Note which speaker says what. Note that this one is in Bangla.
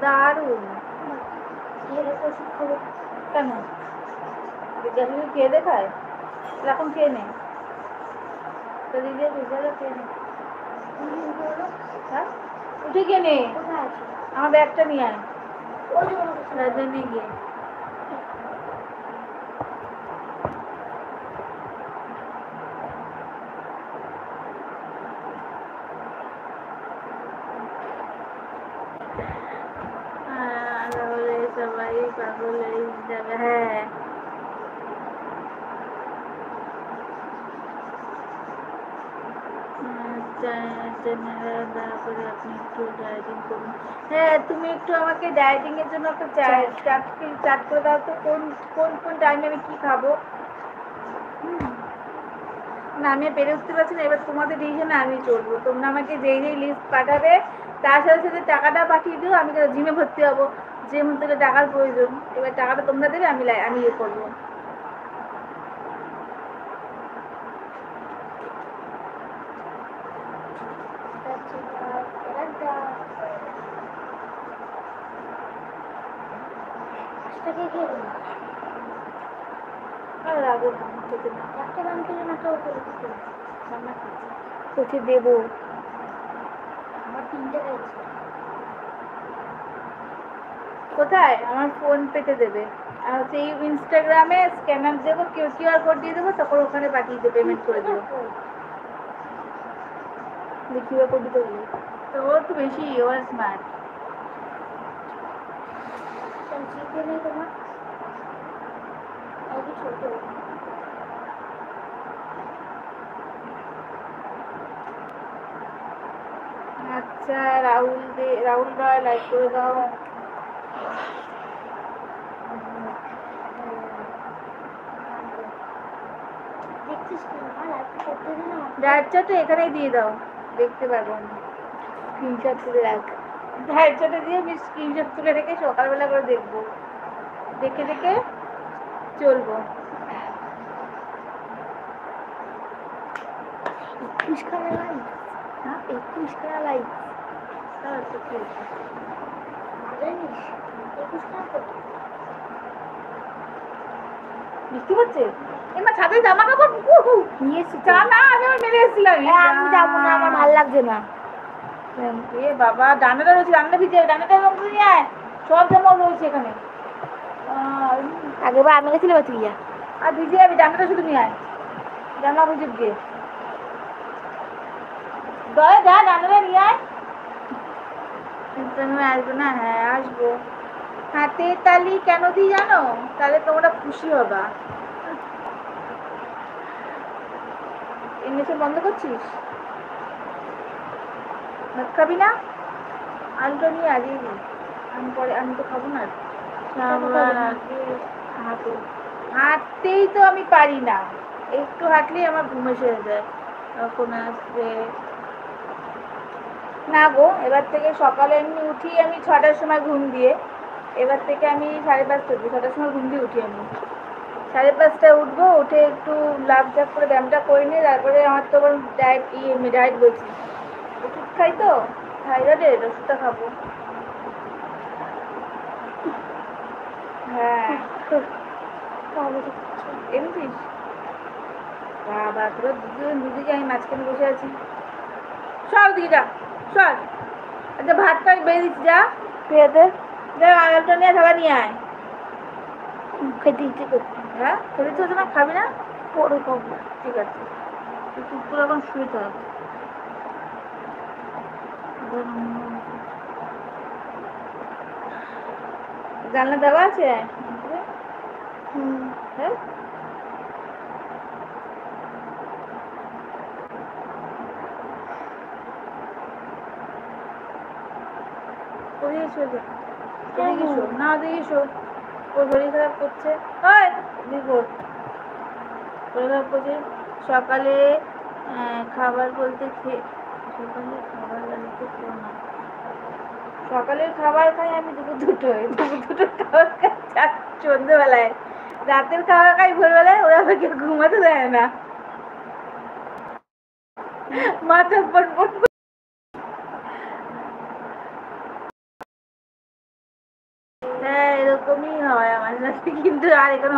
Speaker 1: দারুণ। কেন দেখলি খেয়ে দেখায়, এখন খেয়ে নে, তো দিদি বিদ্যালয় খেয়ে নে। হ্যাঁ উঠে খেয়ে নে, আমার ব্যাগটা নিয়ে আয় রাজধানী গিয়ে। তাহলে সবাই পাগল হয়ে যাবে। হ্যাঁ দয়া করে আপনি একটু ডায়েটিং করুন। হ্যাঁ তুমি একটু আমাকে ডায়েটিং এর জন্য একটা চার্ট করে দাও তো, কোন কোন কোন টাইমে আমি কি খাবো। না আমি পেরে উঠতে পারছি না, এবার তোমাদের ডিসিশনে আমি চলবো। তোমরা আমাকে যেই যেই লিস্ট পাঠাবে তার সাথে সাথে টাকাটা পাঠিয়ে দিও, আমি জিমে ভর্তি হবো, যে মুহূর্তে টাকার প্রয়োজন। এবার টাকাটা তোমরা দেবে, আমি ইয়ে করবো। কোথায় দেবো? কোথায়? আমার ফোন পেতে দেবে, আর সেই ইনস্টাগ্রামে স্ক্যানার দেবো, কিউআর কোড দিয়ে দেবো, তারপর ওখানে পাঠিয়ে দেবো, পেমেন্ট করে দেবো। কিউআর কোড দিতে বলি তো ও একটু বেশি ওর স্মার্ট। তোমার ছোট আচ্ছা রাহুল রয় লাইক করে দাও। ডায়েটটা এখানেই দিয়ে দাও, দেখতে পারবো আমি। স্ক্রিনশট তুলে রাখ, ডায়েটটা দিয়ে আমি স্ক্রিনশট তুলে রেখে সকালবেলা করে দেখবো, দেখে দেখে চলবো। 21 খানা লাইক, হ্যাঁ 21 খানা লাইক, তো কি বৃষ্টি হচ্ছে? এমা ছাদে জামা কাপড় নিয়েছি চা না, আমি আবার মেরে এসেছিলাম। আমি যাবো না, আমার ভালো লাগছে না। এ বাবা ডানাটা রয়েছে, ডানাটা ভিজে, ডানাটা রং করে নিয়ে আয়, সব জামা রয়েছে এখানে। আগেবার আমি গেছিলাম তুই যা, আর ভিজে যাবি, ডানাটা শুধু নিয়ে আয়, জামা ভিজে গিয়ে দয়া যা, ডানাটা নিয়ে আয়। তুমি আসবো না? হ্যাঁ আসবো। হাতে তালি কেন দিই জানো? তাহলে তোমরা খুশি হবা। এমনি বন্ধ করছিস? ভাত খাবি না? আলুটা নিয়ে আজই আমি তো খাবো না। হাঁটতেই তো আমি পারি না, একটু হাঁটলেই আমার ঘুম এসে যায়। তখন আসবে না গো, এবার থেকে সকালে এমনি উঠি আমি 6টার সময় ঘুম দিয়ে, এবার থেকে আমি 5:30 উঠবো, 6টার সময় ঘুম দিয়ে উঠি আমি 5:30টায় উঠবো, উঠে একটু লাফ ঝাপ করে ব্যায়ামটা করে নিয়ে তারপরে আমার তো আবার ডায়েট বলছি, ওষুধ খাই তো থাইরয়েডের ওষুধটা খাবো। হ্যাঁ এমনি বাবা তোরা দুজন দুদিকে, আমি মাঝখানে বসে আছি। সর দিকে সর। আচ্ছা ভাতটা বেড়ে দিচ্ছি, যা খেতে যা, আলুটা নিয়ে খাবার নিয়ে আয়। খেতে ইচ্ছে করছি। হ্যাঁ খেতে ইচ্ছে হচ্ছে না, খাবি না? পরে খাবো। ঠিক আছে তুই চুপ করে এখন শুয়ে থাক। জানলা দেওয়া আছে? হ্যাঁ না দেখেছো ওর শরীর খারাপ করছে, শরীর খারাপ করছে। সকালে খাবার বলতে সকালে খাবার বলতে খেও না, সকালের খাবার খাই আমি দুপুর দুটোর খাবার খাই সন্ধ্যেবেলায়, রাতের খাবার খাই ভোরবেলায়, ওরা আমাকে ঘুমাতে দেয় না, মাথা পট হ্যাঁ এরকমই হয় আমার সাথে, কিন্তু আর এখানে